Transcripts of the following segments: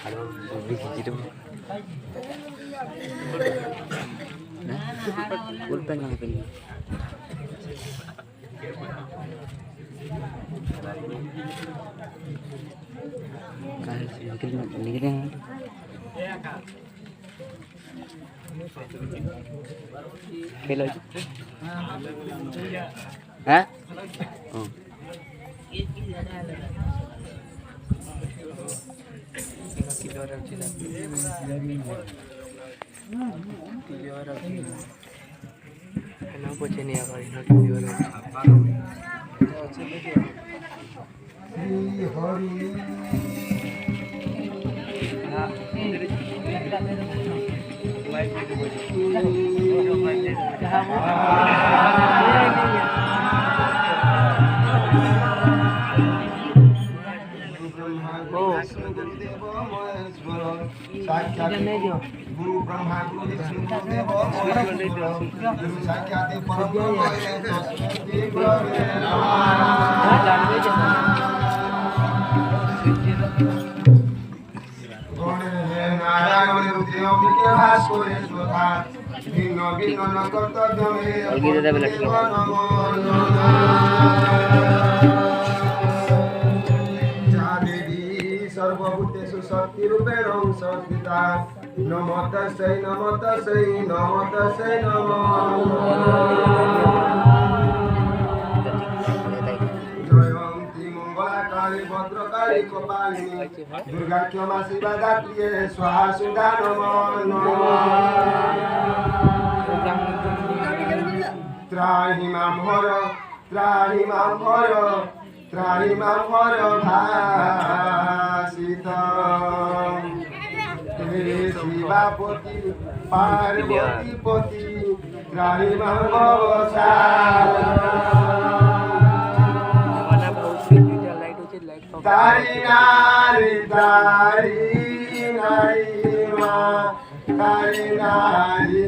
Kalau lebih gitu. Pulpen lang pin. Kahit hindi lang. Kilo. Hah? Oh. Kenapa sini apa ini video Guru Brahma Guru Vishnu Devo Guru Sakyati Parabrahma सर्वभूतेषु शक्तिरूपेण संस्थिता नमो तस्यै नमो तस्यै नमो तस्यै नमो जयन्ती मंगलाकाली भद्रकाली कपालिनी दुर्गा क्षमा शिवा दात्रिये स्वाहा सुधा नमो त्राहि मां हर त्राहि मां हर भासिता शिवापति पार्वती पति त्राहि मां तारी नारी मां तारी नारी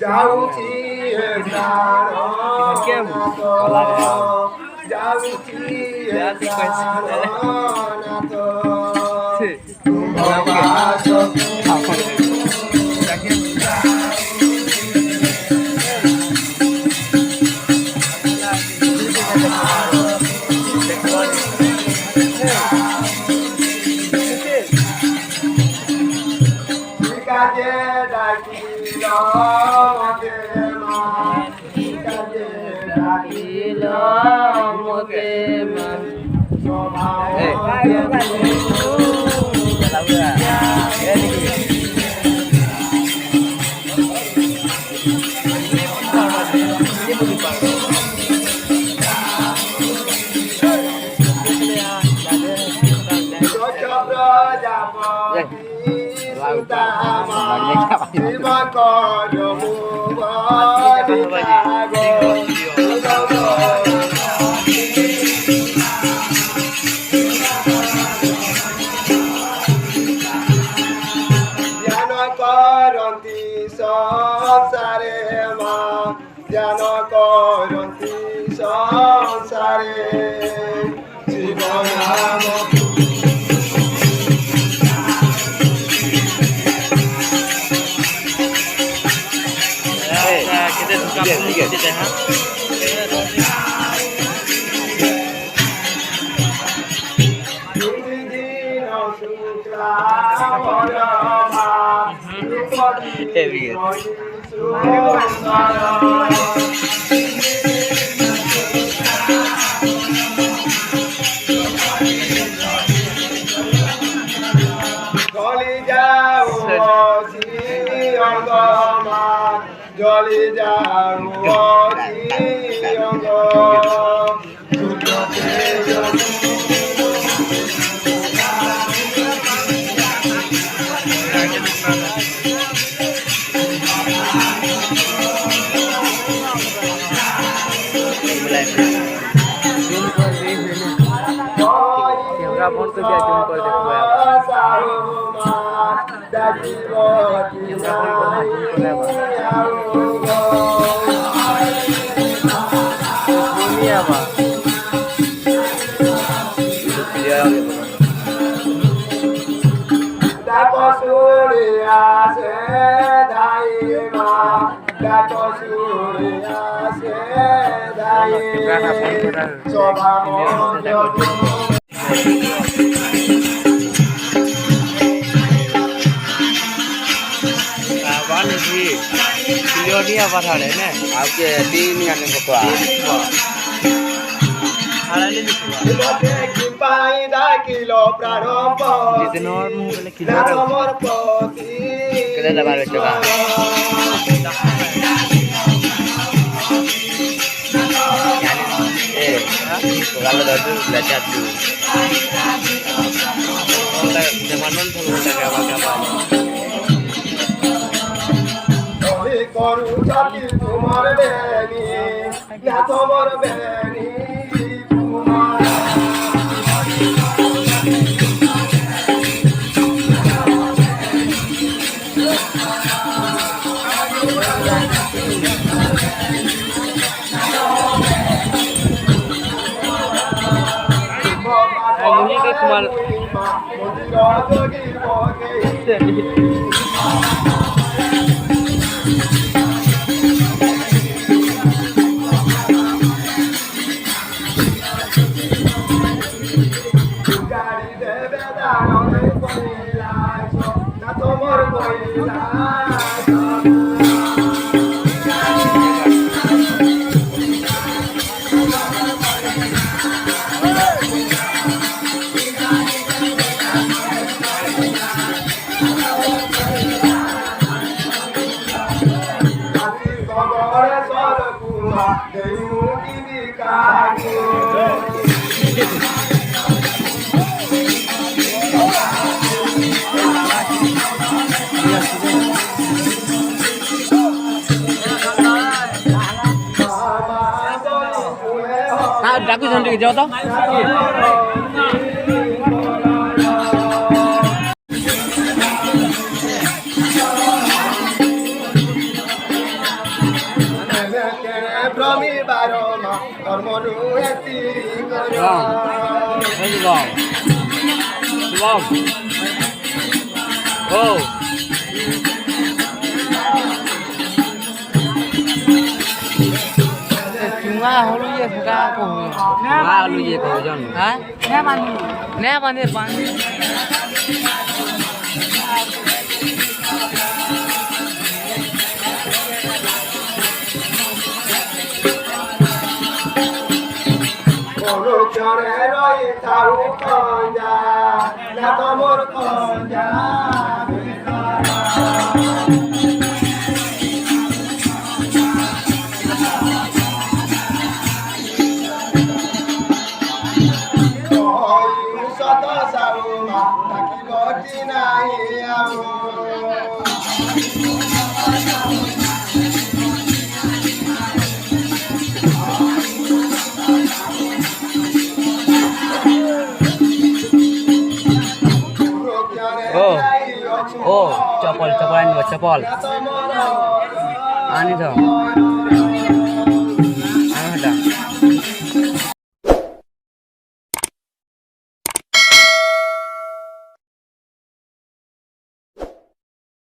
जाऊची है जाऊची है जली जाओ dia jumpa de kuya. Ini apa? Video gitu. Surya Sedaima Dato Surya Sedaima Soba Mojo Kawan ini video dia apa hal ini? आपके तीन या नहीं बकवा Hal ini juga. Kimpai da kilo prarompo Di tenor mu boleh kilo. Natomor poti Kita dah baru coba. Kalau dah tu belajar tu. Kita zaman non thulu kita apa. Oi koru jati tumar beni Natomor beni tumar Ini ke kemal. Aku sendiri jauh tau. Bom. Oh. Cuma halu ye suka aku. Halu ye kau jon. Hah? Ne mandi pani. Oh, cepol, cepolan buat cepol. Ani dong.